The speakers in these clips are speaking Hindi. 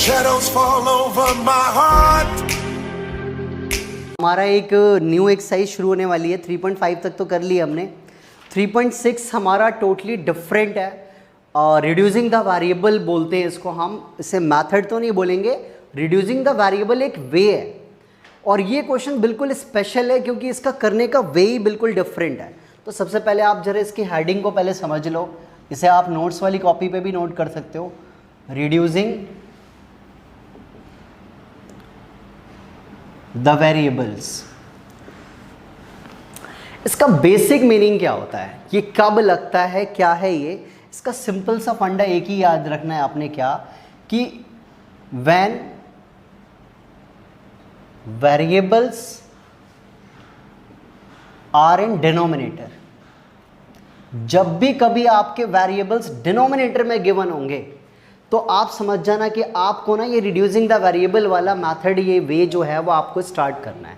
Shadows fall over my heart. हमारा एक न्यू एक्सरसाइज शुरू होने वाली है। 3.5 तक तो कर ली हमने। 3.6 हमारा टोटली डिफरेंट है। रिड्यूसिंग द वेरिएबल बोलते हैं इसको हम, इसे मेथड तो नहीं बोलेंगे। रिड्यूसिंग द वेरिएबल एक वे है और ये क्वेश्चन बिल्कुल स्पेशल है क्योंकि इसका करने का वे ही बिल्कुल डिफरेंट है। तो सबसे पहले आप जरा इसकी हेडिंग को पहले समझ लो। इसे आप नोट्स वाली कॉपी पे भी नोट कर सकते हो। Reducing the variables. इसका बेसिक मीनिंग क्या होता है, ये कब लगता है, क्या है ये? इसका सिंपल सा फंडा एक ही याद रखना है आपने, क्या कि when variables are in denominator, जब भी कभी आपके वेरिएबल्स डिनोमिनेटर में गिवन होंगे तो आप समझ जाना कि आपको ना ये रिड्यूसिंग द वेरिएबल वाला मेथड, ये वे जो है वो आपको स्टार्ट करना है।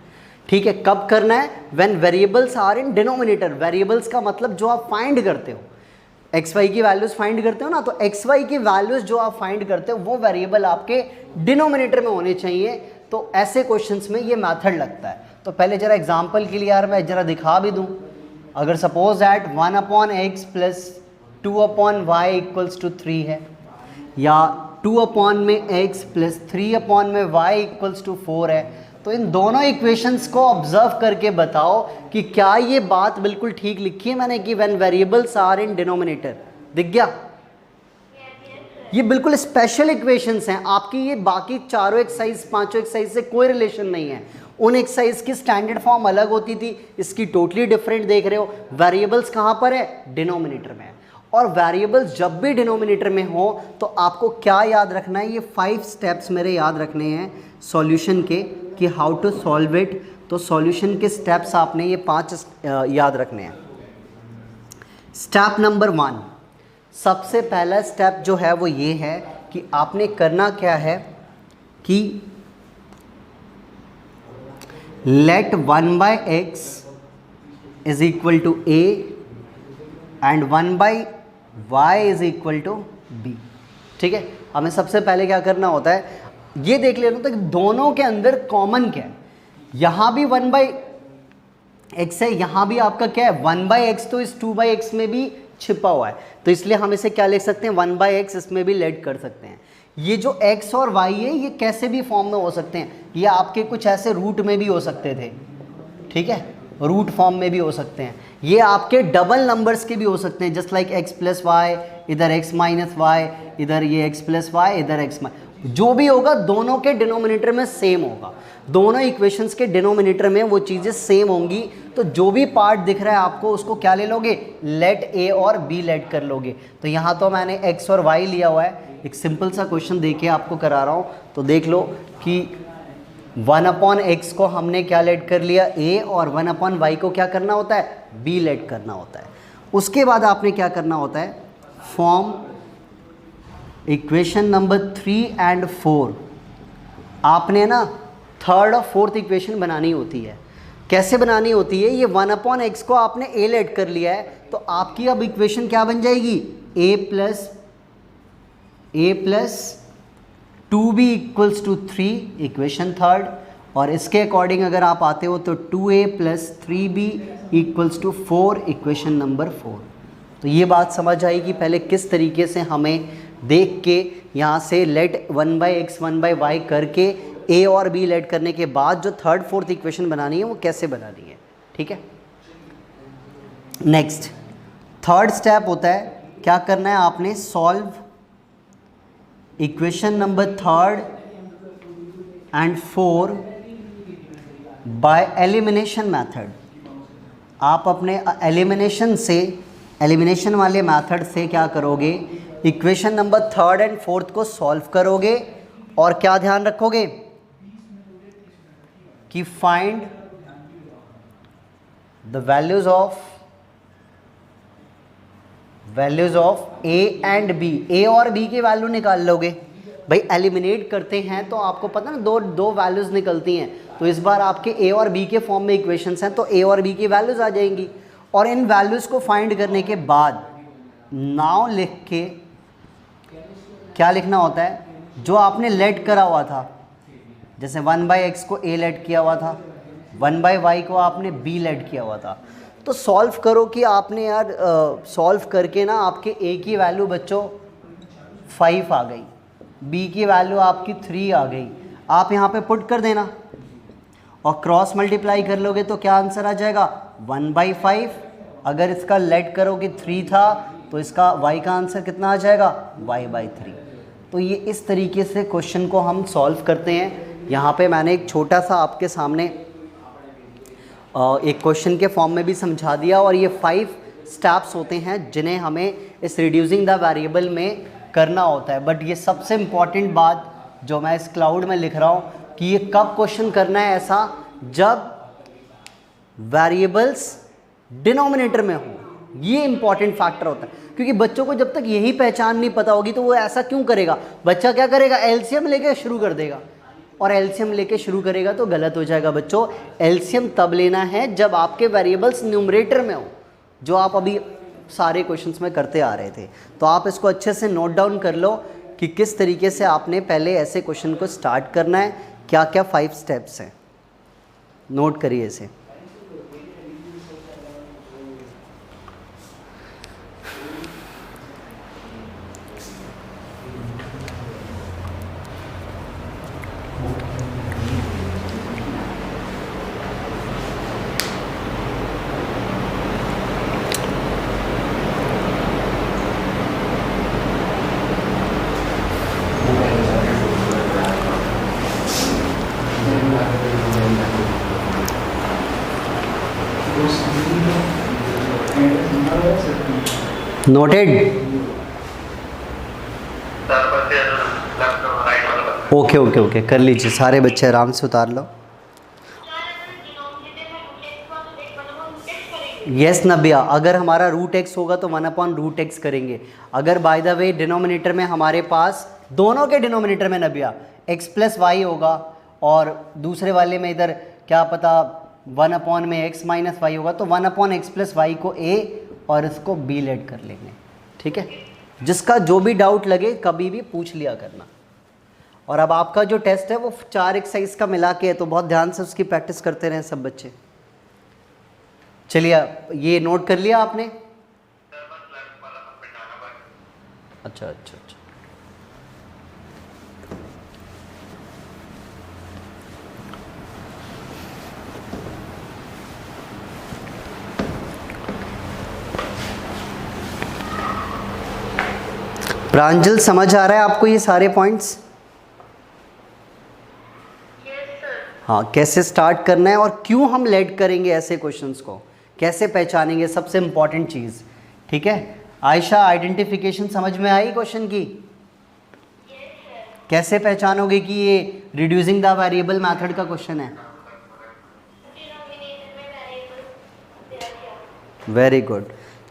ठीक है, कब करना है? When variables are in denominator. Variables का मतलब जो आप फाइंड करते हो, एक्स वाई की वैल्यूज फाइंड करते हो ना, तो एक्स वाई की वैल्यूज जो आप फाइंड करते हो वो वेरिएबल आपके डिनोमिनेटर में होने चाहिए। तो ऐसे क्वेश्चंस में ये मेथड लगता है। तो पहले जरा एग्जांपल के लिए यार मैं जरा दिखा भी दूं। अगर suppose that 1/x plus 2/y equals to 3 है, या 2 में x प्लस 3 में y इक्वल्स टू 4 है, तो इन दोनों इक्वेशंस को ऑब्जर्व करके बताओ कि क्या ये बात बिल्कुल ठीक लिखी है मैंने कि when variables are in denominator. दिख गया? ये बिल्कुल स्पेशल इक्वेशंस हैं आपकी। ये बाकी चारों एक्सरसाइज, पांचों एक्सरसाइज से कोई रिलेशन नहीं है। उन एक्सरसाइज की स्टैंडर्ड फॉर्म अलग होती थी, इसकी टोटली डिफरेंट देख रहे हो। वेरिएबल्स कहाँ पर है? डिनोमिनेटर में है। और वेरिएबल्स जब भी डिनोमिनेटर में हो तो आपको क्या याद रखना है? ये 5 स्टेप्स मेरे याद रखने हैं सॉल्यूशन के, कि हाउ टू सॉल्व इट। तो सॉल्यूशन के स्टेप्स आपने ये 5 याद रखने हैं। स्टेप नंबर 1, सबसे पहला स्टेप जो है वो ये है कि आपने करना क्या है कि let 1/x is equal to a and 1/y is equal to b। ठीक है, हमें सबसे पहले क्या करना होता है, ये देख लेना होता है कि दोनों के अंदर कॉमन क्या है। यहाँ भी 1/x है, यहाँ भी आपका क्या है 1/x, तो इस 2/x में भी छिपा हुआ है, तो इसलिए हम इसे क्या लिख सकते हैं 1/x, इसमें भी लेट कर सकते हैं। ये जो x और y है ये कैसे भी फॉर्म में हो सकते हैं, ये आपके कुछ ऐसे रूट में भी हो सकते थे। ठीक है, रूट फॉर्म में भी हो सकते हैं। ये आपके डबल नंबर्स के भी हो सकते हैं, just like x plus y, इधर x माइनस वाई, इधर ये x प्लस वाई, इधर x माइनस, जो भी होगा दोनों के डिनोमिनेटर में सेम होगा। दोनों इक्वेशंस के डिनोमिनेटर में वो चीज़ें सेम होंगी। तो जो भी पार्ट दिख रहा है आपको उसको क्या ले लोगे? लेट a और b लेट कर लोगे। तो यहाँ तो मैंने x और y लिया हुआ है। एक सिंपल सा क्वेश्चन देके आपको करा रहा हूँ, तो देख लो कि 1/x को हमने क्या लेट कर लिया? a, और 1/y को क्या करना होता है? b लेट करना होता है। उसके बाद आपने क्या करना होता है? Form equation number 3 and 4। आपने ना थर्ड और फोर्थ इक्वेशन बनानी होती है। कैसे बनानी होती है? ये 1/x को आपने a लेट कर लिया है, तो आपकी अब इक्वेशन क्या बन जाएगी? a plus 2b equals to 3, equation third. और इसके अकॉर्डिंग अगर आप आते हो तो 2a plus 3b equals to 4, equation number 4। तो ये बात समझ आई कि पहले किस तरीके से हमें देख के यहाँ से लेट 1/x 1/y करके a और b लेट करने के बाद जो थर्ड फोर्थ इक्वेशन बनानी है वो कैसे बनानी है। ठीक है, नेक्स्ट थर्ड स्टेप होता है, क्या करना है आपने? Solve equation number 3 and 4 by elimination method. आप अपने एलिमिनेशन वाले मेथड से क्या करोगे? इक्वेशन नंबर 3 एंड 4 को सॉल्व करोगे और क्या ध्यान रखोगे कि find the values of a and b। a और b की वैल्यू निकाल लोगे। भाई एलिमिनेट करते हैं तो आपको पता ना दो वैल्यूज निकलती हैं, तो इस बार आपके a और b के फॉर्म में इक्वेशंस हैं, तो a और b की वैल्यूज आ जाएंगी। और इन वैल्यूज को फाइंड करने के बाद नाउ लिख के क्या लिखना होता है? जो आपने लेट करा हुआ था, जैसे 1/x को a लेट किया हुआ था, 1/y को आपने b लेट किया हुआ था। तो सॉल्व करो कि आपने यार सॉल्व करके ना आपके a की वैल्यू बच्चों 5 आ गई, b की वैल्यू आपकी 3 आ गई। आप यहाँ पे पुट कर देना और क्रॉस मल्टीप्लाई कर लोगे तो क्या आंसर आ जाएगा 1/5। अगर इसका लेट करोगे 3 था तो इसका y का आंसर कितना आ जाएगा y/3। तो ये इस तरीके से क्वेश्चन को हम सॉल्व करते हैं। यहाँ पे मैंने एक छोटा सा आपके सामने एक क्वेश्चन के फॉर्म में भी समझा दिया, और ये 5 स्टेप्स होते हैं जिन्हें हमें इस रिड्यूसिंग द वेरिएबल में करना होता है। बट ये सबसे इम्पॉर्टेंट बात जो मैं इस क्लाउड में लिख रहा हूँ कि ये कब क्वेश्चन करना है ऐसा, जब वेरिएबल्स डिनोमिनेटर में हो। ये इंपॉर्टेंट फैक्टर होता है, क्योंकि बच्चों को जब तक यही पहचान नहीं पता होगी तो वो ऐसा क्यों करेगा। बच्चा क्या करेगा, एलसीएम लेके शुरू कर देगा, और एलसीएम लेके शुरू करेगा तो गलत हो जाएगा बच्चों। एलसीएम तब लेना है जब आपके वेरिएबल्स न्यूमरेटर में हो, जो आप अभी सारे क्वेश्चंस में करते आ रहे थे। तो आप इसको अच्छे से नोट डाउन कर लो कि किस तरीके से आपने पहले ऐसे क्वेश्चन को स्टार्ट करना है, क्या क्या 5 स्टेप्स हैं। नोट करिए इसे। नोटेड। ओके ओके ओके, कर लीजिए सारे बच्चे, आराम से उतार लो। यस नबिया, अगर हमारा √x होगा तो 1/√x करेंगे। अगर बाय द वे डिनोमिनेटर में हमारे पास दोनों के डिनोमिनेटर में नबिया x + y होगा, और दूसरे वाले में इधर क्या पता 1/x - y होगा, तो 1/x + y को a और इसको b लेट कर लेंगे। ठीक है, जिसका जो भी डाउट लगे कभी भी पूछ लिया करना। और अब आपका जो टेस्ट है वो 4 एक्सरसाइज का मिला के है, तो बहुत ध्यान से उसकी प्रैक्टिस करते रहें सब बच्चे। चलिए, ये नोट कर लिया आपने? अच्छा अच्छा अच्छा, प्रांजल समझ आ रहा है आपको ये सारे पॉइंट्स? हाँ, कैसे स्टार्ट करना है और क्यों हम लेट करेंगे ऐसे क्वेश्चंस को, कैसे पहचानेंगे, सबसे इंपॉर्टेंट चीज़। ठीक है आयशा, आइडेंटिफिकेशन समझ में आई क्वेश्चन की? कैसे पहचानोगे कि ये रिड्यूसिंग द वेरिएबल मेथड का क्वेश्चन है? Very good.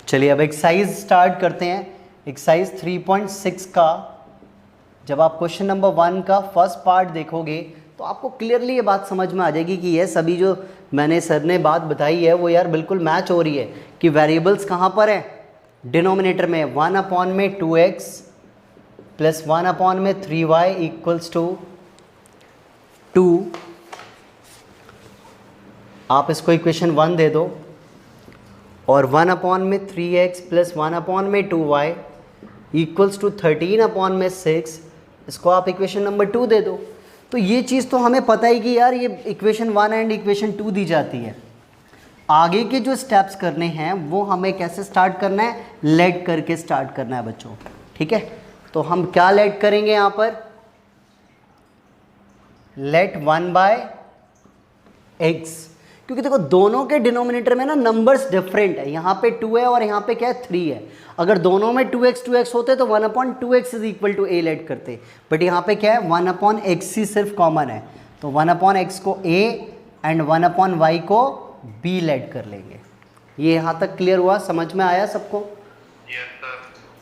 चलिए अब एक्सरसाइज स्टार्ट करते हैं। एक्सरसाइज 3.6 का जब आप क्वेश्चन नंबर 1 का फर्स्ट पार्ट देखोगे तो आपको क्लियरली ये बात समझ में आ जाएगी कि ये सभी जो मैंने सर ने बात बताई है वो यार बिल्कुल मैच हो रही है कि वेरिएबल्स कहाँ पर है, डिनोमिनेटर में। 1/2x + 1/3y = 2। आप इसको इक्वेशन 1 दे दो, और 1/3x + 1/2y = 13/6, इसको आप इक्वेशन नंबर 2 दे दो। तो ये चीज़ तो हमें पता ही कि यार ये इक्वेशन 1 एंड इक्वेशन 2 दी जाती है। आगे के जो स्टेप्स करने हैं वो हमें कैसे स्टार्ट करना है, लेट करके स्टार्ट करना है बच्चों। ठीक है, तो हम क्या लेट करेंगे यहाँ पर, लेट 1/x, क्योंकि देखो दोनों के डिनोमिनेटर में ना नंबर्स डिफरेंट है। यहाँ पे 2 है और यहाँ पे क्या है 3 है। अगर दोनों में 2x होते तो 1/2x = a लेट करते, बट यहाँ पे क्या है 1/x ही सिर्फ कॉमन है, तो 1/x को a एंड 1/y को b लेट कर लेंगे। ये यहाँ तक क्लियर हुआ, समझ में आया सबको?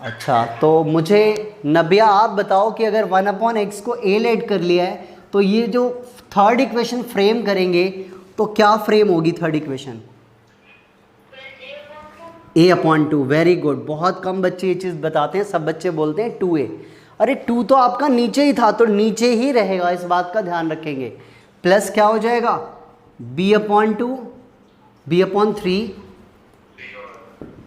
अच्छा, तो मुझे नबिया आप बताओ कि अगर 1/x को a लेट कर लिया है तो ये जो थर्ड इक्वेशन फ्रेम करेंगे तो क्या फ्रेम होगी third equation? a/2। Very good, बहुत कम बच्चे ये चीज़ बताते हैं, सब बच्चे बोलते हैं 2a। अरे 2 तो आपका नीचे ही था तो नीचे ही रहेगा, इस बात का ध्यान रखेंगे। प्लस क्या हो जाएगा, b/2 b/3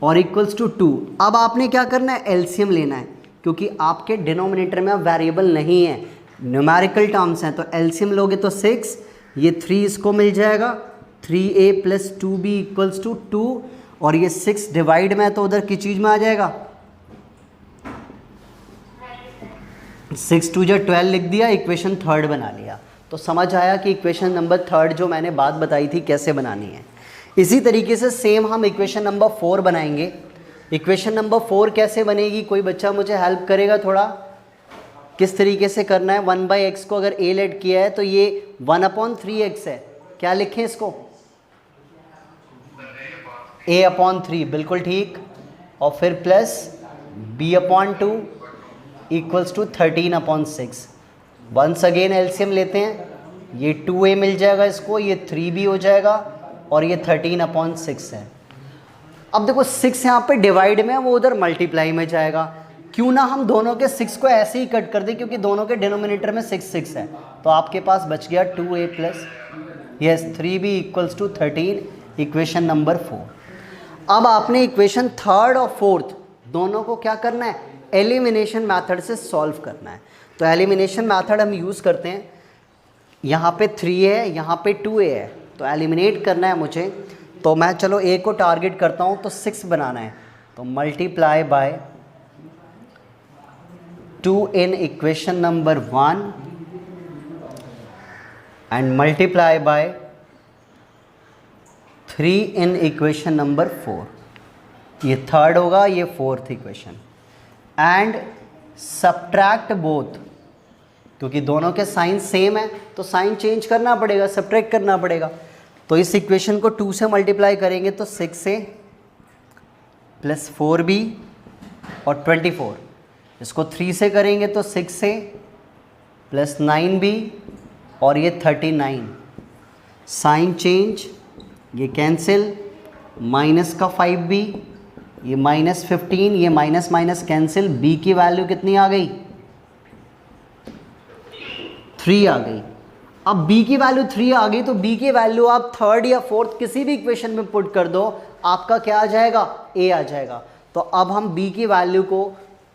और इक्वल्स टू 2। अब आपने क्या करना है, एलसीएम लेना है, क्योंकि आपके डिनोमिनेटर में अब वेरिएबल नहीं है, न्यूमेरिकल टर्म्स हैं। तो एलसीएम लोगे तो 6, ये 3 इसको मिल जाएगा, 3a + 2b इक्वल्स टू 2, और ये 6 डिवाइड में है तो उधर की चीज़ में आ जाएगा, 6 2 12 लिख दिया, इक्वेशन थर्ड बना लिया। तो समझ आया कि इक्वेशन नंबर थर्ड जो मैंने बात बताई थी कैसे बनानी है। इसी तरीके से सेम हम इक्वेशन नंबर 4 बनाएंगे। इक्वेशन नंबर 4 कैसे बनेगी, कोई बच्चा मुझे हेल्प करेगा थोड़ा, किस तरीके से करना है। 1/x को अगर a लेट किया है तो ये 1/3x है, क्या लिखें इसको, a/3, बिल्कुल ठीक, और फिर plus b/2 equals to 13/6। Once again LCM लेते हैं, ये 2a मिल जाएगा इसको, ये 3b हो जाएगा, और ये 13/6 है। अब देखो 6 यहाँ पे डिवाइड में है, वो उधर मल्टीप्लाई में जाएगा। क्यों ना हम दोनों के 6 को ऐसे ही कट कर दें, क्योंकि दोनों के डिनोमिनेटर में 6 6 है, तो आपके पास बच गया 2a plus 3b equals to 13, equation number 4। अब आपने इक्वेशन थर्ड और फोर्थ दोनों को क्या करना है, एलिमिनेशन मेथड से सॉल्व करना है। तो एलिमिनेशन मेथड हम यूज़ करते हैं, यहाँ पे 3 है, यहाँ पे 2a है, तो एलिमिनेट करना है मुझे। तो मैं चलो a को टारगेट करता हूँ, तो 6 बनाना है, तो multiply by 2 in equation number 1 and multiply by 3 in equation number 4। ये थर्ड होगा, ये fourth equation, and subtract both, क्योंकि दोनों के साइन सेम है तो साइन चेंज करना पड़ेगा, सब्ट्रैक्ट करना पड़ेगा। तो इस इक्वेशन को 2 से मल्टीप्लाई करेंगे तो 6a प्लस 4b और 24, इसको 3 से करेंगे तो 6a प्लस 9b और ये 39, साइन चेंज, ये कैंसिल, माइनस का 5b, ये -15, ये माइनस माइनस कैंसिल, b की वैल्यू कितनी आ गई, 3 आ गई। अब b की वैल्यू 3 आ गई, तो b की वैल्यू आप थर्ड या फोर्थ किसी भी इक्वेशन में पुट कर दो, आपका क्या आ जाएगा, a आ जाएगा। तो अब हम b की वैल्यू को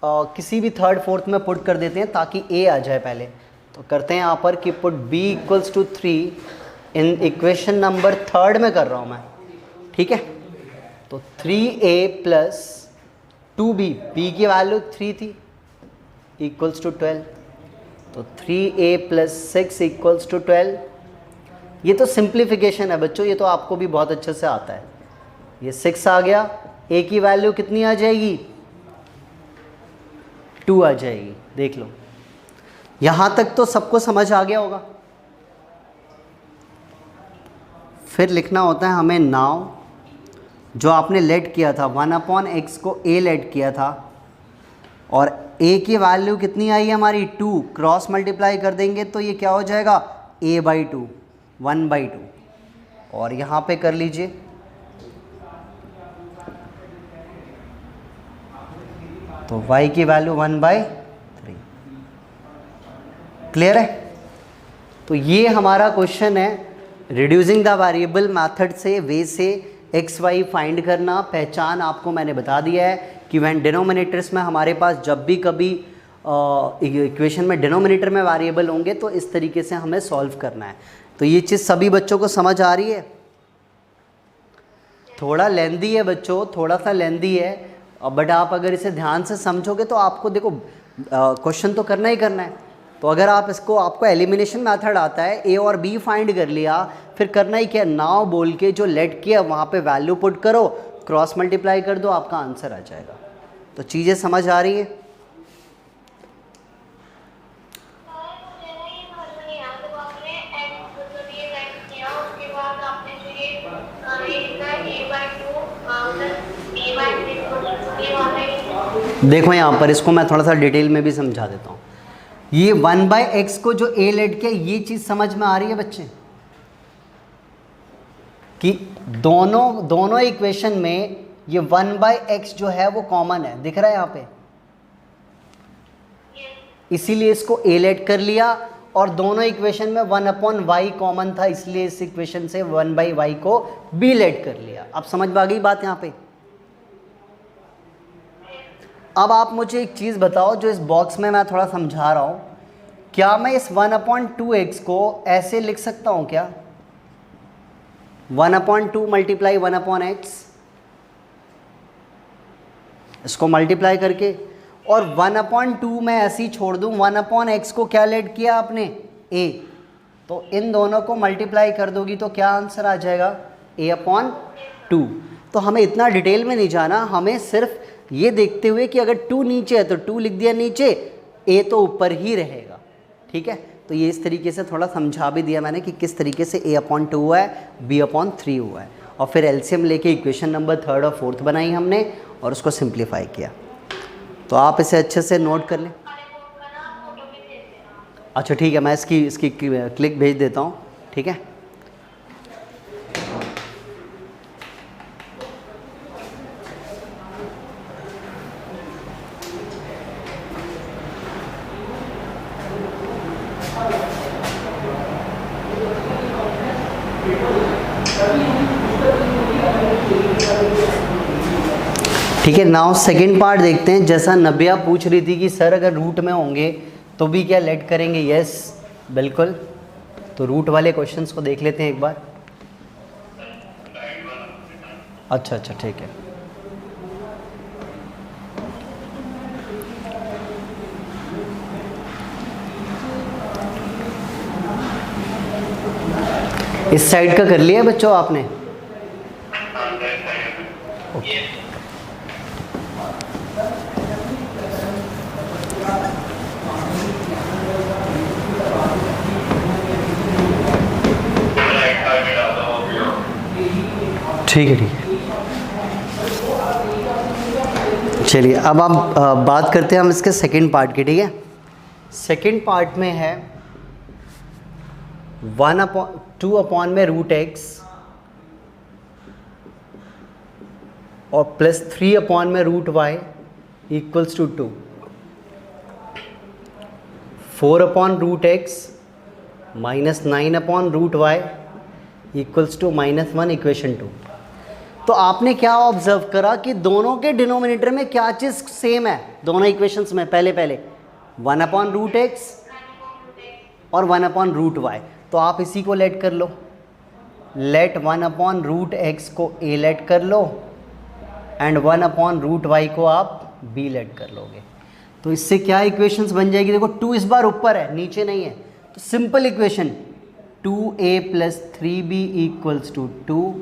किसी भी थर्ड फोर्थ में पुट कर देते हैं ताकि a आ जाए पहले। तो करते हैं यहाँ पर कि put b equals to 3 in equation number third में कर रहा हूँ मैं, ठीक है। तो 3a प्लस 2b, b की वैल्यू 3 थी, इक्वल्स टू 12, तो 3a प्लस 6 इक्वल्स टू 12। ये तो सिंप्लीफिकेशन है बच्चों, ये तो आपको भी बहुत अच्छे से आता है। ये 6 आ गया, a की वैल्यू कितनी आ जाएगी, 2 आ जाएगी। देख लो, यहाँ तक तो सबको समझ आ गया होगा। फिर लिखना होता है हमें नाउ, जो आपने लेट किया था 1/x को a लेट किया था, और a की वैल्यू कितनी आई है हमारी 2, क्रॉस मल्टीप्लाई कर देंगे तो ये क्या हो जाएगा a/2, 1/2, और यहाँ पे कर लीजिए तो y की वैल्यू 1/3। क्लियर है। तो ये हमारा क्वेश्चन है, रिड्यूसिंग द वेरिएबल मेथड से, वे से एक्स वाई फाइंड करना। पहचान आपको मैंने बता दिया है कि व्हेन डिनोमिनेटर्स में हमारे पास जब भी कभी इक्वेशन में डिनोमिनेटर में वेरिएबल होंगे तो इस तरीके से हमें सॉल्व करना है। तो ये चीज़ सभी बच्चों को समझ आ रही है। थोड़ा लेंदी है बच्चों, थोड़ा सा लेंदी है, बट आप अगर इसे ध्यान से समझोगे तो आपको देखो क्वेश्चन तो करना ही करना है। तो अगर आप इसको, आपको एलिमिनेशन मेथड आता है, ए और बी फाइंड कर लिया, फिर करना ही क्या, नाउ बोल के जो लेट किया वहाँ पे वैल्यू पुट करो, क्रॉस मल्टीप्लाई कर दो, आपका आंसर आ जाएगा। तो चीज़ें समझ आ रही है। देखो यहाँ पर इसको मैं थोड़ा सा डिटेल में भी समझा देता हूँ। ये 1/x को जो a लेट किया, ये चीज़ समझ में आ रही है बच्चे कि दोनों इक्वेशन में ये 1/x जो है वो कॉमन है, दिख रहा है यहाँ पे। इसीलिए इसको ए लेट कर लिया, और दोनों इक्वेशन में 1/y कॉमन था, इसलिए इस इक्वेशन से 1/y को बी लेट कर लिया। अब समझ में आ गई बात यहाँ पे। अब आप मुझे एक चीज़ बताओ, जो इस बॉक्स में मैं थोड़ा समझा रहा हूँ, क्या मैं इस 1/2x को ऐसे लिख सकता हूँ क्या? 1/2 मल्टीप्लाई 1/x, इसको मल्टीप्लाई करके, और 1/2 मैं ऐसे ही छोड़ दूँ। 1/x को क्या लेट किया आपने? a, तो इन दोनों को मल्टीप्लाई कर दोगी तो क्या आंसर आ जाएगा? a/2। तो हमें इतना डिटेल में नहीं जाना, हमें सिर्फ ये देखते हुए कि अगर 2 नीचे है तो 2 लिख दिया नीचे, a तो ऊपर ही रहेगा। ठीक है, तो ये इस तरीके से थोड़ा समझा भी दिया मैंने कि किस तरीके से a/2 हुआ है, b/3 हुआ है, और फिर एलसीएम लेके इक्वेशन नंबर 3 और 4 बनाई हमने और उसको सिंप्लीफाई किया। तो आप इसे अच्छे से नोट कर लें। अच्छा ठीक है, मैं इसकी क्लिक भेज देता हूँ। ठीक है, ठीक है। नाउ सेकंड पार्ट देखते हैं। जैसा नबिया पूछ रही थी कि सर अगर रूट में होंगे तो भी क्या लेट करेंगे? यस बिल्कुल। तो रूट वाले क्वेश्चंस को देख लेते हैं एक बार। अच्छा ठीक है। इस साइड का कर लिया बच्चों आपने? ओके। ठीक है चलिए, अब हम बात करते हैं हम इसके सेकंड पार्ट की। ठीक है, सेकंड पार्ट में है 1/2 में √x और +3 में √y equals to 2, 4/√x -9/√y equals to -1 equation 2। तो आपने क्या ऑब्जर्व करा कि दोनों के डिनोमिनेटर में क्या चीज़ सेम है? दोनों इक्वेशंस में पहले 1/√x और 1/√y। तो आप इसी को लेट कर लो, लेट 1/√x को a लेट कर लो एंड 1/√y को आप b लेट कर लोगे। तो इससे क्या इक्वेशंस बन जाएगी? देखो 2 इस बार ऊपर है, नीचे नहीं है, तो simple equation 2a + 3b equals to 2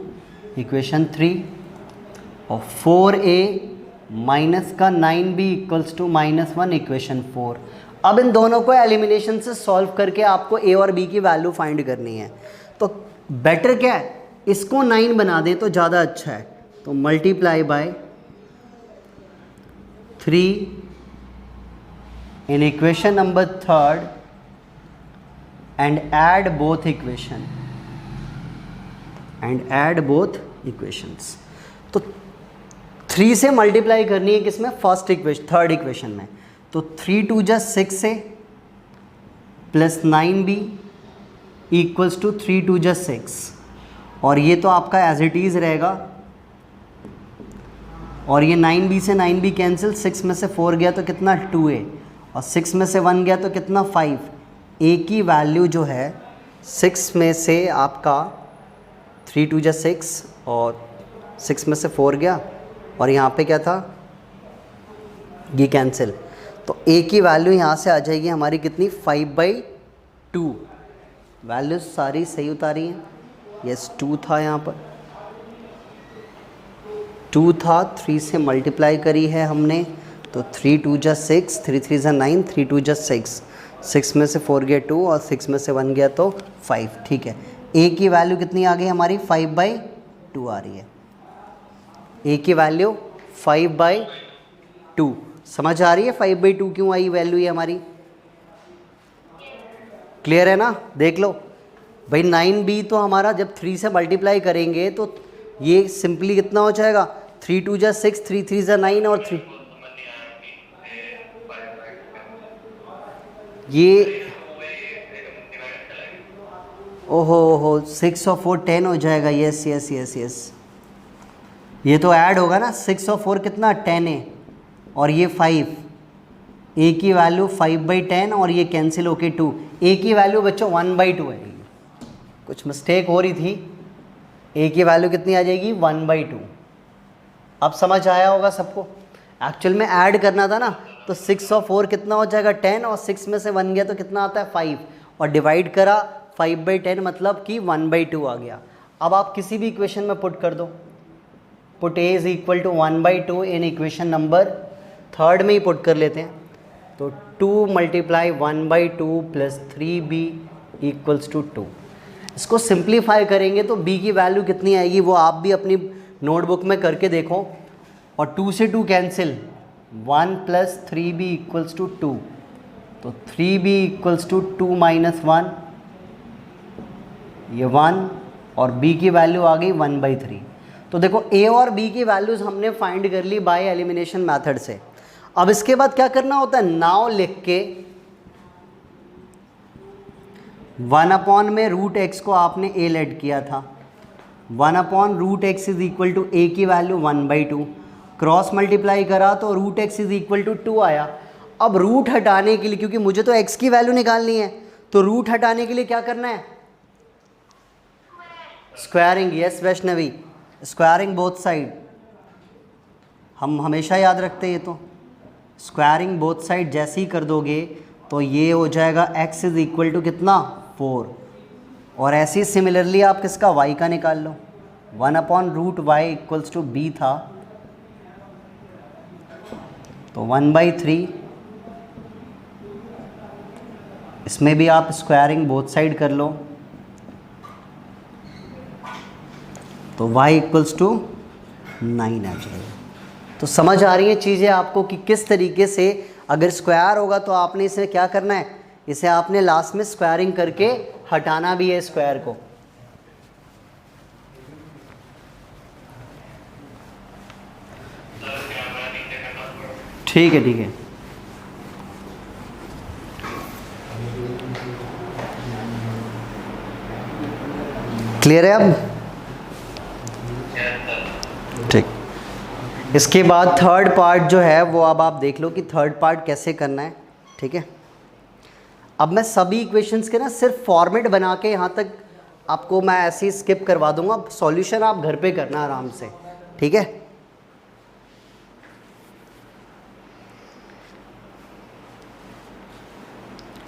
equation 3, और 4a माइनस का 9b इक्वल्स टू -1 इक्वेशन 4। अब इन दोनों को एलिमिनेशन से सॉल्व करके आपको a और b की वैल्यू फाइंड करनी है। तो बेटर क्या है, इसको 9 बना दें तो ज़्यादा अच्छा है। तो multiply by 3 in equation number 3 and add both equation equations. तो 3 से मल्टीप्लाई करनी है किसमें? थर्ड इक्वेशन में। तो 3 2 जा 6 है प्लस 9b इक्वल्स टू 3 2 जा 6, और ये तो आपका एज इट इज़ रहेगा, और ये 9b से 9b कैंसिल, 6 में से 4 गया तो कितना 2a, और 6 में से 1 गया तो कितना 5। a की वैल्यू जो है 6 में से आपका 3 2 जा 6 और 6 में से 4 गया, और यहाँ पे क्या था, ये कैंसिल। तो a की वैल्यू यहाँ से आ जाएगी हमारी कितनी? 5/2। वैल्यूज सारी सही उतारी हैं। यस 2 था यहाँ पर, 2 था, 3 से मल्टीप्लाई करी है हमने, तो 3 2 जा 6, 3 3 जा 9, 3 2 जा 6, 6 में से 4 गया 2 और 6 में से 1 गया तो 5। ठीक है, a की वैल्यू कितनी आ गई हमारी? 5/2 आ रही है। a की वैल्यू 5/2 समझ आ रही है? 5/2 क्यों आई वैल्यू ये हमारी? क्लियर है ना? देख लो भाई, 9b तो हमारा जब 3 से मल्टीप्लाई करेंगे तो ये सिंपली कितना हो जाएगा? 3 2 जा 6, 3 3 जा 9 और 3। ये ओहो 6 और 4 10 हो जाएगा। यस यस यस यस, ये तो ऐड होगा ना, 6 और 4 कितना 10 है, और ये 5, ए की वैल्यू 5/10 और ये कैंसिल होके 2, ए की वैल्यू बच्चों 1/2 है। कुछ मिस्टेक हो रही थी, ए की वैल्यू कितनी आ जाएगी 1/2। अब समझ आया होगा सबको। एक्चुअल में ऐड करना था ना, तो 6 और 4 कितना हो जाएगा 10, और 6 में से 1 गया तो कितना आता है 5, और डिवाइड करा 5/10 मतलब कि 1/2 आ गया। अब आप किसी भी इक्वेशन में पुट कर दो, put a is equal to 1/2 in equation number 3 में ही पुट कर लेते हैं। तो 2 × 1/2 + 3b = 2। इसको सिंप्लीफाई करेंगे तो b की वैल्यू कितनी आएगी वो आप भी अपनी नोटबुक में करके देखो। और 2 से 2 कैंसिल, 1 + 3b = 2, तो 3b = 2 - 1, ये 1, और b की वैल्यू आ गई 1/3। तो देखो a और b की वैल्यूज़ हमने फाइंड कर ली बाय एलिमिनेशन मेथड से। अब इसके बाद क्या करना होता है, नाउ लिख के 1 में √x को आपने a लेट किया था, 1/√x = a की वैल्यू 1/2, क्रॉस मल्टीप्लाई करा तो √x = 2 आया। अब रूट हटाने के लिए, क्योंकि मुझे तो x की वैल्यू निकालनी है, तो रूट हटाने के लिए क्या करना है, squaring. Yes Vaishnavi, squaring both side, हम हमेशा याद रखते हैं ये तो। स्क्वायरिंग बोथ साइड जैसे ही कर दोगे तो ये हो जाएगा x = कितना 4, और ऐसे ही सिमिलरली आप किसका y का निकाल लो, 1/√y = b था, तो 1/3, इसमें भी आप स्क्वायरिंग बोथ साइड कर लो, तो y = 9 आ जाएगा। तो समझ आ रही है चीज़ें आपको कि किस तरीके से अगर स्क्वायर होगा तो आपने इसे क्या करना है, इसे आपने लास्ट में स्क्वायरिंग करके हटाना भी है स्क्वायर को। ठीक है ठीक है, क्लियर है अब? ठीक। इसके बाद थर्ड पार्ट जो है वो अब आप देख लो कि थर्ड पार्ट कैसे करना है। ठीक है, अब मैं सभी इक्वेशंस के ना सिर्फ फॉर्मेट बना के यहाँ तक आपको मैं ऐसे ही स्किप करवा दूंगा, सॉल्यूशन आप घर पे करना आराम से। ठीक है,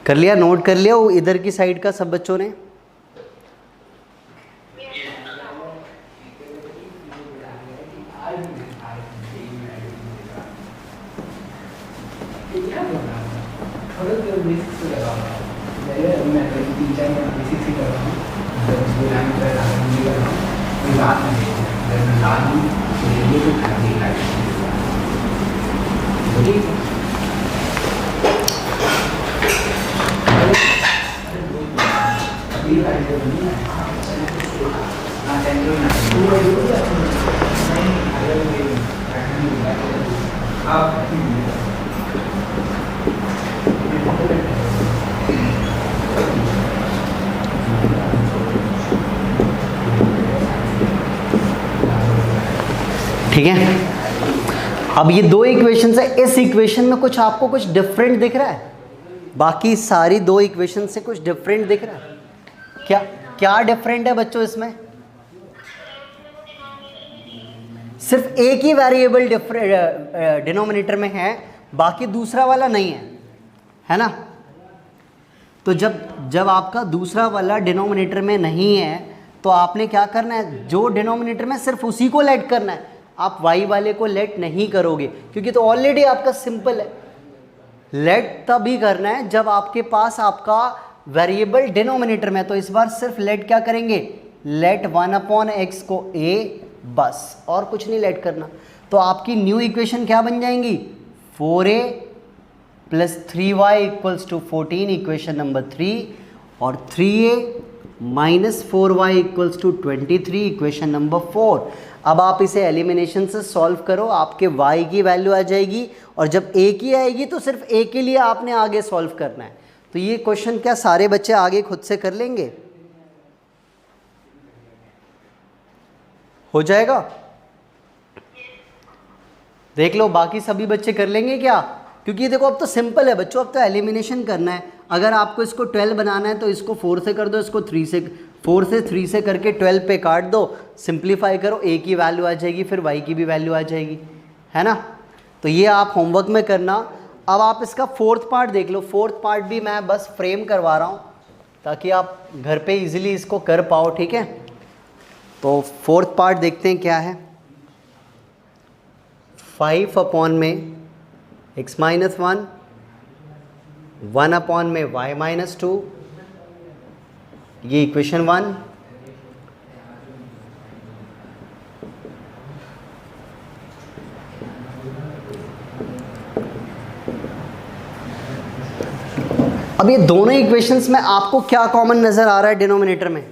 कर लिया, नोट कर लिया वो इधर की साइड का सब बच्चों ने? ठीक है, अब ये दो इक्वेशन है, इस इक्वेशन में कुछ आपको कुछ डिफरेंट दिख रहा है? बाकी सारी दो इक्वेशन से कुछ डिफरेंट दिख रहा है क्या? क्या डिफरेंट है बच्चों इसमें? सिर्फ एक ही वेरिएबल डिनोमिनेटर में है, बाकी दूसरा वाला नहीं है ना? तो जब आपका दूसरा वाला डिनोमिनेटर में नहीं है तो आपने क्या करना है, जो डिनोमिनेटर में सिर्फ उसी को लेट करना है, आप y वाले को लेट नहीं करोगे क्योंकि तो ऑलरेडी आपका सिंपल है। लेट तभी करना है जब आपके पास आपका वेरिएबल डिनोमिनेटर में, तो इस बार सिर्फ लेट क्या करेंगे, लेट 1/x को a, बस और कुछ नहीं लेट करना। तो आपकी न्यू इक्वेशन क्या बन जाएंगी, 4a + 3y = 14 इक्वेशन नंबर 3, और 3a - 4y = 23 इक्वेशन नंबर 4। अब आप इसे एलिमिनेशन से सॉल्व करो, आपके y की वैल्यू आ जाएगी, और जब a की आएगी तो सिर्फ a के लिए आपने आगे सॉल्व करना है। तो तो ये क्वेश्चन क्या सारे बच्चे आगे खुद से कर लेंगे? हो जाएगा? देख लो बाकी सभी बच्चे कर लेंगे क्या? क्योंकि ये देखो अब तो सिंपल है बच्चों, अब तो एलिमिनेशन करना है। अगर आपको इसको 12 बनाना है तो इसको 4 से कर दो, इसको 4 से 3 से करके 12 पे काट दो, सिंप्लीफाई करो, a की वैल्यू आ जाएगी, फिर y की भी वैल्यू आ जाएगी, है ना? तो ये आप होमवर्क में करना। अब आप इसका फोर्थ पार्ट देख लो। फोर्थ पार्ट भी मैं बस फ्रेम करवा रहा हूँ ताकि आप घर पे इजीली इसको कर पाओ, ठीक है? तो फोर्थ पार्ट देखते हैं क्या है। 5 अपॉन में x माइनस 1, 1 अपॉन में y माइनस 2, ये इक्वेशन 1। अब ये दोनों इक्वेशंस में आपको क्या कॉमन नज़र आ रहा है डिनोमिनेटर में?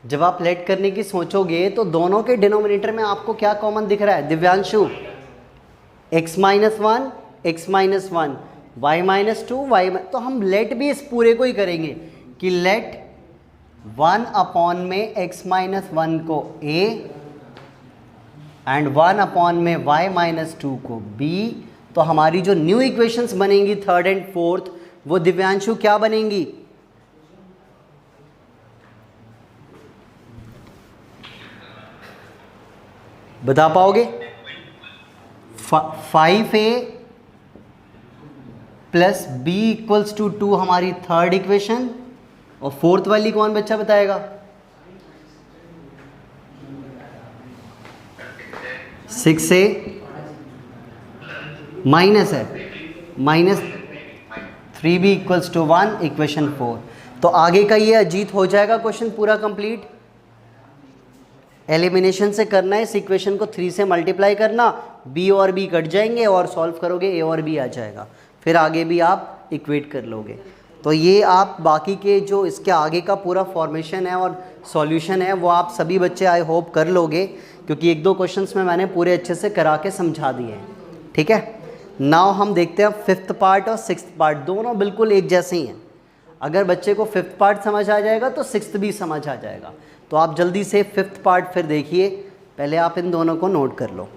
जब आप लेट करने की सोचोगे तो दोनों के डिनोमिनेटर में आपको क्या कॉमन दिख रहा है Divyanshu? x minus 1, x minus 1, y minus 2, y। तो हम लेट भी इस पूरे को ही करेंगे कि लेट 1 अपॉन में x माइनस 1 को a एंड 1 अपॉन में y माइनस 2 को b। तो हमारी जो न्यू इक्वेशंस बनेंगी थर्ड एंड फोर्थ, वो दिव्यांशु क्या बनेंगी? बता पाओगे? 5a plus b equals to 2 हमारी थर्ड इक्वेशन, और फोर्थ वाली कौन बच्चा बताएगा? 6a माइनस है minus 3b equals to 1 equation 4। तो आगे का ये अजीत हो जाएगा क्वेश्चन पूरा कंप्लीट। एलिमिनेशन से करना है, इस इक्वेशन को 3 से मल्टीप्लाई करना, b और b कट जाएंगे और सॉल्व करोगे a और b आ जाएगा, फिर आगे भी आप इक्वेट कर लोगे। तो ये आप बाकी के जो इसके आगे का पूरा फॉर्मेशन है और सॉल्यूशन है वो आप सभी बच्चे आई होप कर लोगे, क्योंकि एक दो क्वेश्चंस में मैंने पूरे अच्छे से करा के समझा दिए हैं, ठीक है? नाउ हम देखते हैं फिफ्थ पार्ट और सिक्स्थ पार्ट, दोनों बिल्कुल एक जैसे ही हैं। अगर बच्चे को फिफ्थ पार्ट समझ आ जाएगा तो सिक्स्थ भी समझ आ जाएगा। तो आप जल्दी से फिफ्थ पार्ट फिर देखिए, पहले आप इन दोनों को नोट कर लो।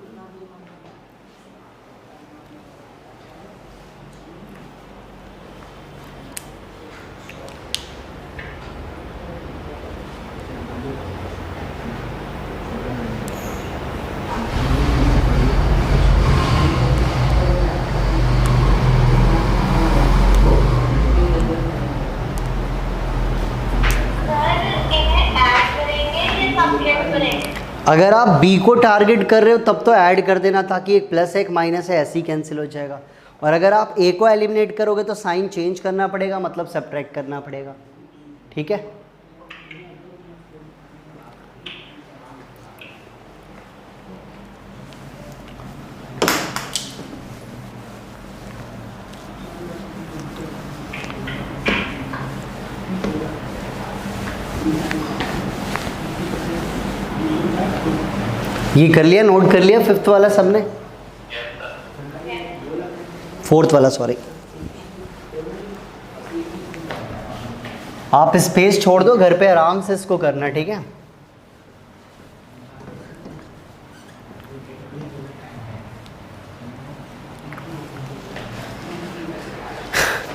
अगर आप b को टारगेट कर रहे हो तब तो ऐड कर देना, ताकि एक प्लस एक माइनस है ऐसे ही कैंसिल हो जाएगा। और अगर आप a को एलिमिनेट करोगे तो साइन चेंज करना पड़ेगा, मतलब सब्ट्रैक्ट करना पड़ेगा, ठीक है? ये कर लिया, नोट कर लिया फिफ्थ वाला सबने? फोर्थ वाला सॉरी। आप स्पेस छोड़ दो, घर पे आराम से इसको करना, ठीक है?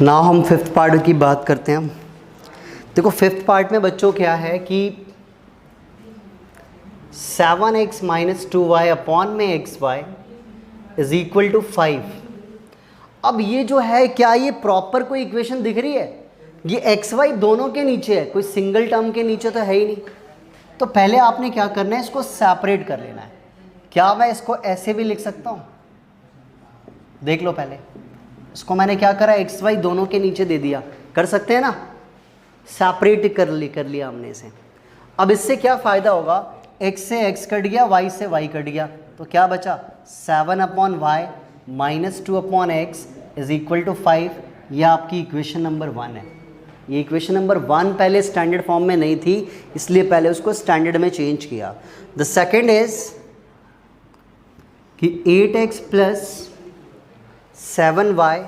नाउ हम फिफ्थ पार्ट की बात करते हैं। देखो फिफ्थ पार्ट में बच्चों क्या है कि 7x माइनस 2y अपॉन में xy इज इक्वल टू 5। अब ये जो है, क्या ये प्रॉपर कोई इक्वेशन दिख रही है? ये xy दोनों के नीचे है, कोई सिंगल टर्म के नीचे तो है ही नहीं। तो पहले आपने क्या करना है, इसको सेपरेट कर लेना है। क्या मैं इसको ऐसे भी लिख सकता हूँ? देख लो पहले, इसको मैंने क्या करा, xy दोनों के नीचे दे दिया। कर सकते हैं ना? सेपरेट कर लिया हमने इसे। अब इससे क्या फ़ायदा होगा, x से x कट गया, y से y कट गया, तो क्या बचा 7 upon y minus 2 upon x is equal to 5। यह आपकी इक्वेशन नंबर 1 है। ये इक्वेशन नंबर 1 पहले स्टैंडर्ड फॉर्म में नहीं थी, इसलिए पहले उसको स्टैंडर्ड में चेंज किया। द सेकेंड इज कि 8x प्लस 7y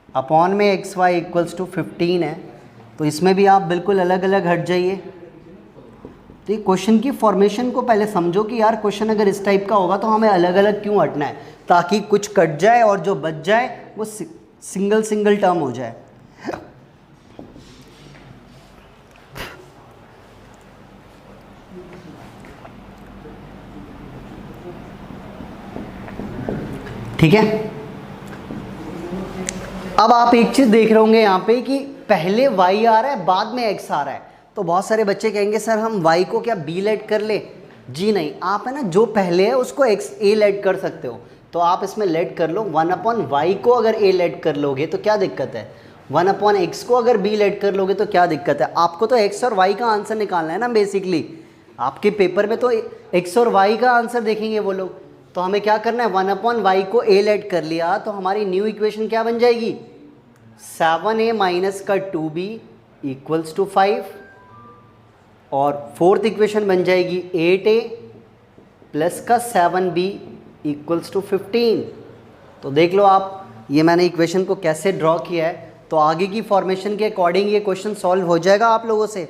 अपॉन में एक्स वाई इक्वल्स टू 15 है, तो इसमें भी आप बिल्कुल अलग अलग हट जाइए। तो ये क्वेश्चन की फॉर्मेशन को पहले समझो कि यार क्वेश्चन अगर इस टाइप का होगा तो हमें अलग अलग क्यों हटना है, ताकि कुछ कट जाए और जो बच जाए वो सिंगल सिंगल टर्म हो जाए। ठीक है, अब आप एक चीज देख रहे होंगे यहाँ पे कि पहले y आ रहा है बाद में x आ रहा है, तो बहुत सारे बच्चे कहेंगे सर हम y को क्या b लेट कर ले। जी नहीं, आप है ना जो पहले है उसको x a लेट कर सकते हो, तो आप इसमें लेट कर लो 1/y को अगर a लेट कर लोगे तो क्या दिक्कत है, 1/x को अगर b लेट कर लोगे तो क्या दिक्कत है। आपको तो x और y का आंसर निकालना है ना बेसिकली, आपके पेपर में तो x और y का आंसर देखेंगे वो लोग। तो हमें क्या करना है, 1/y को a लेट कर लिया तो हमारी न्यू इक्वेशन क्या बन जाएगी, 7a माइनस का 2b इक्वल्स टू 5, और फोर्थ इक्वेशन बन जाएगी 8a प्लस का 7b इक्वल्स टू 15। तो देख लो आप, ये मैंने इक्वेशन को कैसे ड्रॉ किया है, तो आगे की फॉर्मेशन के अकॉर्डिंग ये क्वेश्चन सॉल्व हो जाएगा आप लोगों से।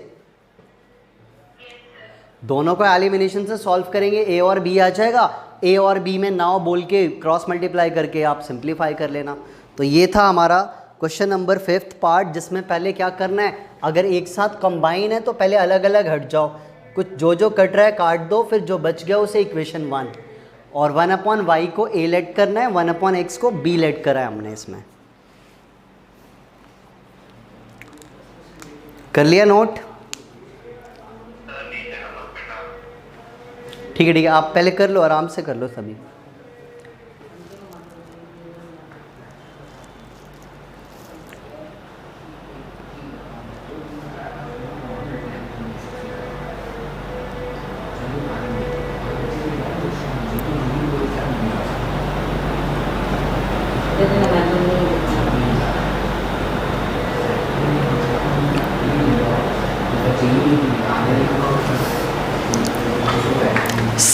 दोनों को एलिमिनेशन से सॉल्व करेंगे, a और b आ जाएगा, a और b में नाउ बोल के क्रॉस मल्टीप्लाई करके आप सिंप्लीफाई कर लेना। तो ये था हमारा क्वेश्चन नंबर 5th पार्ट, जिसमें पहले क्या करना है, अगर एक साथ कंबाइन है तो पहले अलग अलग हट जाओ, कुछ जो जो कट रहा है काट दो, फिर जो बच गया उसे इक्वेशन 1, और 1/y को a लेट करना है, 1/x को b लेट करा है हमने इसमें। कर लिया नोट? ठीक है, आप पहले कर लो, आराम से कर लो सभी।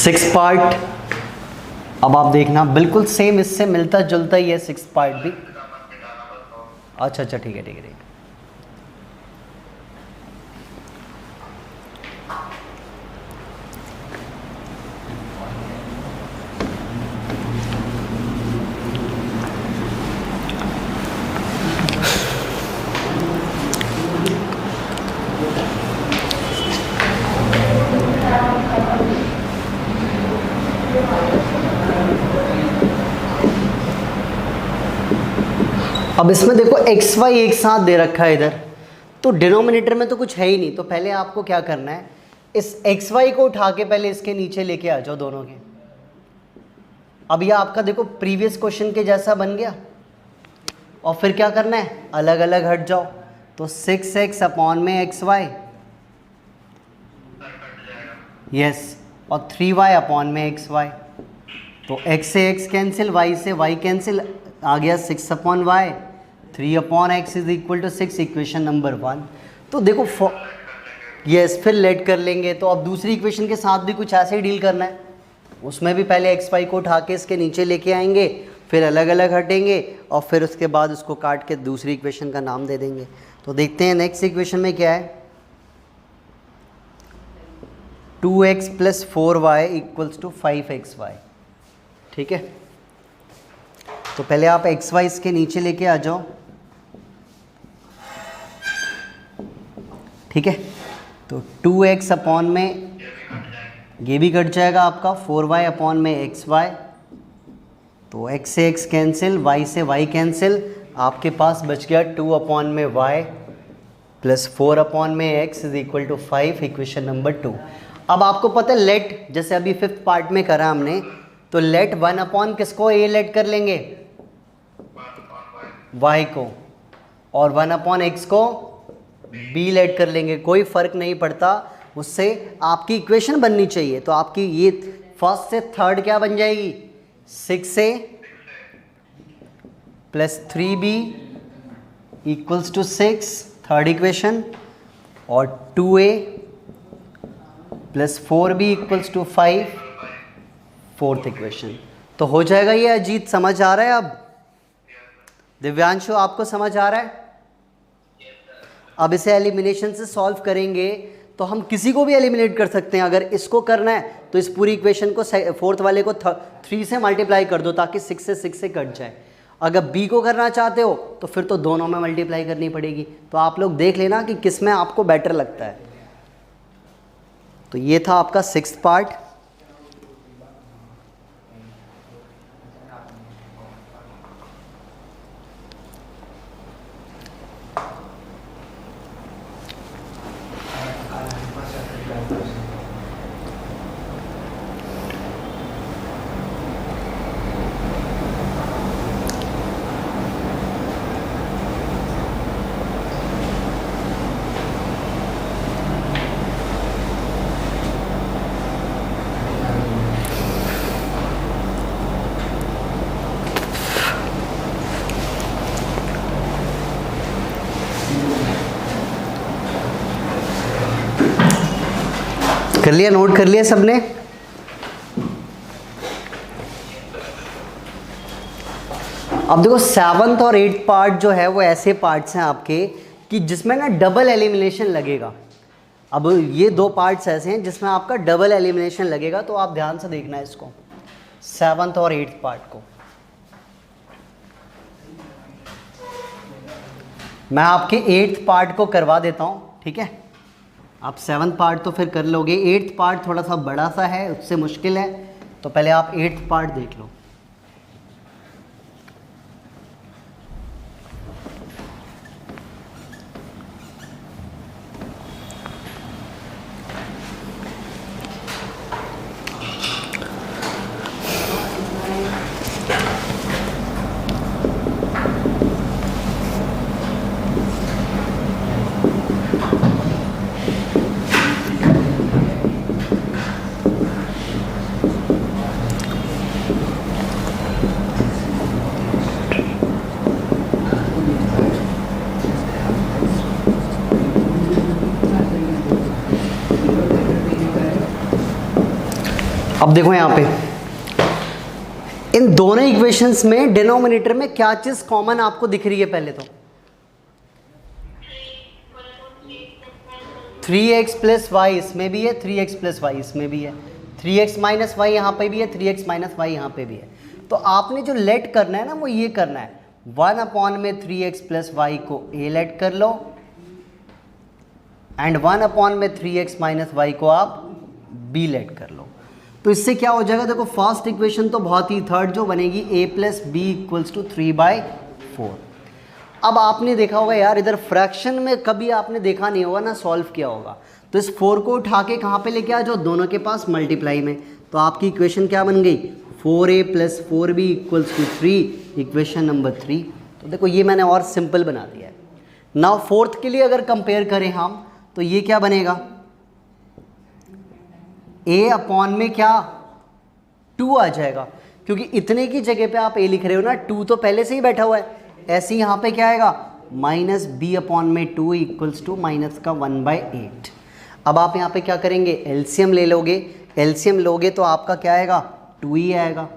सिक्स पार्ट, अब आप देखना बिल्कुल सेम इससे मिलता जुलता ही है सिक्स पार्ट भी। अच्छा ठीक है, ठीक है। अब इसमें देखो एक्स वाई एक साथ दे रखा है इधर, तो डिनोमिनेटर में तो कुछ है ही नहीं, तो पहले आपको क्या करना है, इस एक्स वाई को उठा के पहले इसके नीचे लेके आ जाओ दोनों के। अब ये आपका देखो प्रीवियस क्वेश्चन के जैसा बन गया, और फिर क्या करना है, अलग अलग हट जाओ, तो 6x अपॉन में एक्स वाई, यस, और 3y अपॉन में एक्स वाई, तो x से x कैंसिल, y से y कैंसिल, आ गया 6/y, 3/x is equal to 6, equation number 1। तो देखो यस, फिर लेट कर लेंगे, तो अब दूसरी इक्वेशन के साथ भी कुछ ऐसे ही डील करना है, उसमें भी पहले x y को उठा के इसके नीचे लेके आएंगे, फिर अलग अलग हटेंगे, और फिर उसके बाद उसको काट के दूसरी इक्वेशन का नाम दे देंगे। तो देखते हैं नेक्स्ट इक्वेशन में क्या है, 2x plus 4y equals to 5xy। ठीक है, तो पहले आप एक्स वाई इसके नीचे लेके आ जाओ। ठीक है, तो 2x अपॉन में ये भी कट जाएगा आपका, 4y अपॉन में एक्स वाई, तो x से x कैंसिल, y से y कैंसिल, आपके पास बच गया 2/y प्लस 4/में x is equal to 5, equation number 2। अब आपको पता है लेट, जैसे अभी 5th पार्ट में करा हमने, तो लेट 1/ किसको a लेट कर लेंगे, y को, और 1/x को b लेट कर लेंगे, कोई फर्क नहीं पड़ता, उससे आपकी इक्वेशन बननी चाहिए। तो आपकी ये फर्स्ट से थर्ड क्या बन जाएगी, 6a plus 3b equals to 6, third equation, और 2a plus 4b equals to 5, fourth equation. तो हो जाएगा ये अजीत, समझ आ रहा है अब? दिव्यांशु आपको समझ आ रहा है? अब इसे एलिमिनेशन से सॉल्व करेंगे तो हम किसी को भी एलिमिनेट कर सकते हैं। अगर इसको करना है तो इस पूरी इक्वेशन को फोर्थ वाले को 3 से मल्टीप्लाई कर दो ताकि 6 से कट जाए। अगर बी को करना चाहते हो तो फिर तो दोनों में मल्टीप्लाई करनी पड़ेगी। तो आप लोग देख लेना कि किस में आपको बेटर लगता है। तो ये था आपका 6th पार्ट। कर लिया, नोट कर लिया सबने? अब देखो 7th और 8th पार्ट जो है वो ऐसे पार्ट्स हैं आपके कि जिसमें ना डबल एलिमिनेशन लगेगा। अब ये 2 पार्ट्स ऐसे हैं जिसमें आपका डबल एलिमिनेशन लगेगा, तो आप ध्यान से देखना है इसको, 7th और 8th पार्ट को। मैं आपके 8th पार्ट को करवा देता हूँ, ठीक है? आप 7th पार्ट तो फिर कर लोगे, 8th पार्ट थोड़ा सा बड़ा सा है, उससे मुश्किल है, तो पहले आप 8th पार्ट देख लो। अब देखो यहाँ पे इन दोनों इक्वेशंस में डिनोमिनेटर में क्या चीज कॉमन आपको दिख रही है? पहले तो 3x प्लस वाई इसमें भी है, 3x प्लस वाई इसमें भी है, 3x माइनस वाई यहाँ पे भी है, 3x माइनस वाई यहाँ पे भी है। तो आपने जो लेट करना है ना वो ये करना है, 1 में 3x प्लस वाई को a लेट कर लो एंड 1 में 3x माइनस वाई को आप b लेट कर लो। तो इससे क्या हो जाएगा? देखो फर्स्ट इक्वेशन तो बहुत ही, थर्ड जो बनेगी a plus b equals to 3/4। अब आपने देखा होगा यार, इधर फ्रैक्शन में कभी आपने देखा नहीं होगा ना, सॉल्व किया होगा, तो इस 4 को उठा के कहाँ पे लेके आ जाओ? दोनों के पास मल्टीप्लाई में। तो आपकी इक्वेशन क्या बन गई? 4a plus 4b equals to 3, equation number 3। तो देखो ये मैंने और सिंपल बना दिया है। नाउ फोर्थ के लिए अगर कंपेयर करें हम, तो ये क्या बनेगा? a अपॉन में क्या 2 आ जाएगा, क्योंकि इतने की जगह पे आप a लिख रहे हो ना, 2 तो पहले से ही बैठा हुआ है। ऐसे यहाँ पे क्या आएगा? माइनस b अपॉन में 2 इक्वल्स टू माइनस का 1/8। अब आप यहाँ पे क्या करेंगे? एलसीएम ले लोगे, एलसीएम लोगे तो आपका क्या आएगा? 2 ही आएगा,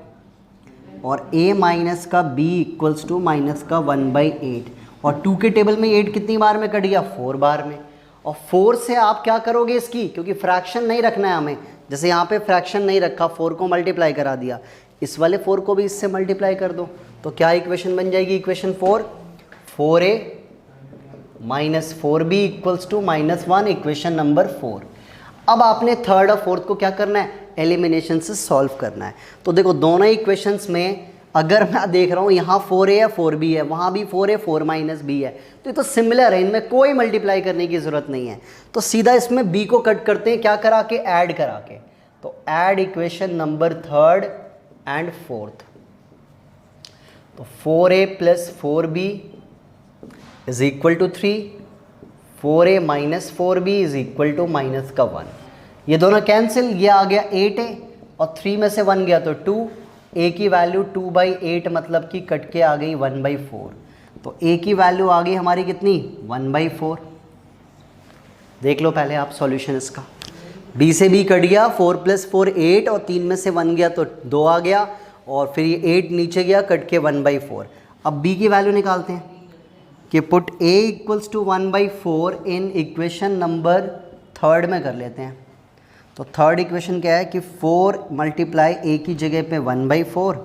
और a माइनस का b इक्वल्स टू माइनस का 1/8। और 2 के टेबल में 8 कितनी बार में कट गया? 4 बार में। और 4 से आप क्या करोगे इसकी, क्योंकि फ्रैक्शन नहीं रखना है हमें, जैसे यहाँ पे फ्रैक्शन नहीं रखा, 4 को मल्टीप्लाई करा दिया, इस वाले 4 को भी इससे मल्टीप्लाई कर दो। तो क्या इक्वेशन बन जाएगी? Equation 4a minus 4b equals to -1, equation number 4। अब आपने थर्ड और फोर्थ को क्या करना है? एलिमिनेशन से सॉल्व करना है। तो देखो दोनों इक्वेशंस में अगर मैं देख रहा हूँ यहाँ 4a है 4b है, वहाँ भी 4a 4 माइनस b है, तो ये तो सिमिलर है, इनमें कोई मल्टीप्लाई करने की ज़रूरत नहीं है। तो सीधा इसमें b को कट करते हैं, क्या करा के? ऐड करा के। तो add equation number 3rd and 4th। तो 4a plus 4b is equal to 3, 4a minus 4b is equal to minus का 1। ये दोनों कैंसिल, ये आ गया 8a और 3 में से 1 गया तो 2, a की वैल्यू 2/8 मतलब कि कट के आ गई 1/4। तो a की वैल्यू आ गई हमारी कितनी? 1/4। देख लो पहले आप सॉल्यूशन इसका। b से b कट गया, 4 + 4 8, और 3 में से 1 गया तो 2 आ गया, और फिर ये 8 नीचे गया कट के 1/4। अब b की वैल्यू निकालते हैं कि put a equals to 1/4 in equation number third में कर लेते हैं। तो थर्ड इक्वेशन क्या है कि 4 मल्टीप्लाई a की जगह पे 1/4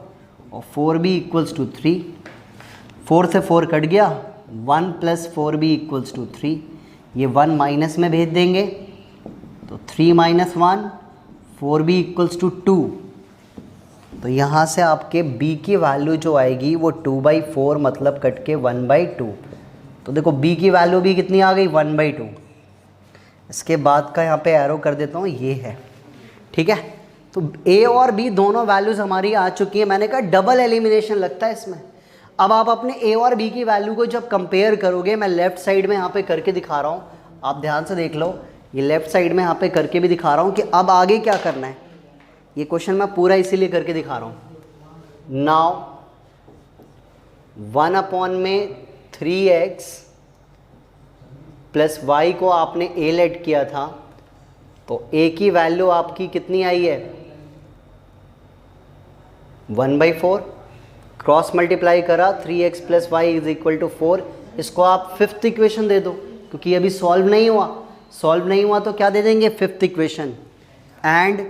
और 4b इक्वल्स टू 3। 4 से 4 कट गया, 1 + 4b इक्वल्स टू 3। ये 1 माइनस में भेज देंगे तो 3 - 1 4b इक्वल्स टू 2। तो यहाँ से आपके b की वैल्यू जो आएगी वो 2/4 मतलब कट के 1/2। तो देखो b की वैल्यू भी कितनी आ गई 1/2। इसके बाद का यहाँ पे एरो कर देता हूँ, ये है, ठीक है। तो a और b दोनों वैल्यूज़ हमारी आ चुकी है। मैंने कहा डबल एलिमिनेशन लगता है इसमें। अब आप अपने a और b की वैल्यू को जब कंपेयर करोगे, मैं लेफ़्ट साइड में यहाँ पे करके दिखा रहा हूँ, आप ध्यान से देख लो, ये लेफ़्ट साइड में यहाँ पे करके भी दिखा रहा हूँ कि अब आगे क्या करना है। ये क्वेश्चन मैं पूरा इसीलिए करके दिखा रहा हूँ। नाउ 1/3x प्लस y को आपने a लेट किया था, तो a की वैल्यू आपकी कितनी आई है 1/4। क्रॉस मल्टीप्लाई करा 3x प्लस y इज इक्वल टू 4। इसको आप फिफ्थ इक्वेशन दे दो, क्योंकि अभी सॉल्व नहीं हुआ। सॉल्व नहीं हुआ तो क्या दे देंगे, fifth equation. And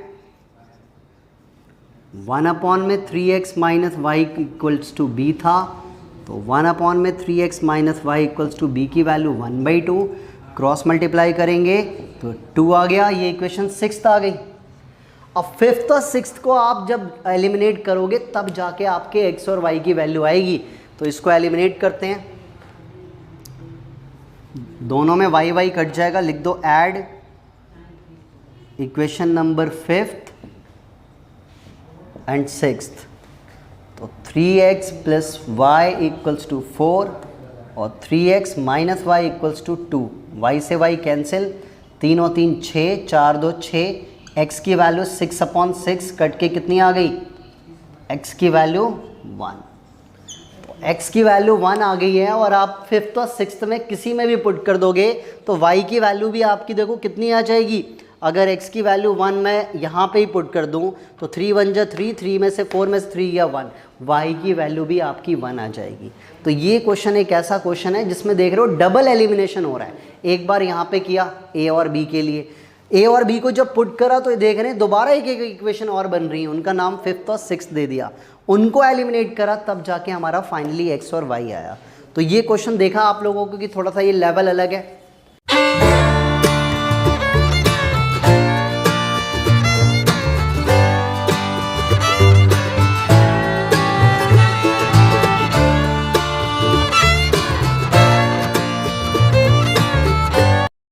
1/3x minus y equals to b था, तो 1/3x minus y equals to b की वैल्यू 1/2। क्रॉस मल्टीप्लाई करेंगे तो 2 आ गया, ये इक्वेशन सिक्स्थ आ गई। अब फिफ्थ और सिक्स्थ को आप जब एलिमिनेट करोगे तब जाके आपके x और y की वैल्यू आएगी। तो इसको एलिमिनेट करते हैं, दोनों में y y कट जाएगा, लिख दो add equation number fifth and sixth. तो 3x plus y equals to 4 और 3x minus y equals to 2। y से y कैंसिल, 3 और 3 6, 4 2 6। x की वैल्यू 6/6 कट के कितनी आ गई, x की वैल्यू 1। तो x की वैल्यू 1 आ गई है, और आप फिफ्थ और सिक्स्थ में किसी में भी पुट कर दोगे तो y की वैल्यू भी आपकी देखो कितनी आ जाएगी। अगर x की वैल्यू 1 मैं यहाँ पे ही पुट कर दूँ तो 3 1 जा 3, 3 में से 4 में से 3 या 1, y की वैल्यू भी आपकी 1 आ जाएगी। तो ये क्वेश्चन एक ऐसा क्वेश्चन है जिसमें देख रहे हो डबल एलिमिनेशन हो रहा है। एक बार यहाँ पे किया a और b के लिए, a और b को जब पुट करा तो देख रहे हैं दोबारा एक इक्वेशन और बन रही है, उनका नाम फिफ्थ और सिक्स्थ दे दिया, उनको एलिमिनेट करा, तब जाके हमारा फाइनली x और y आया। तो ये क्वेश्चन देखा आप लोगों को कि थोड़ा सा ये लेवल अलग है।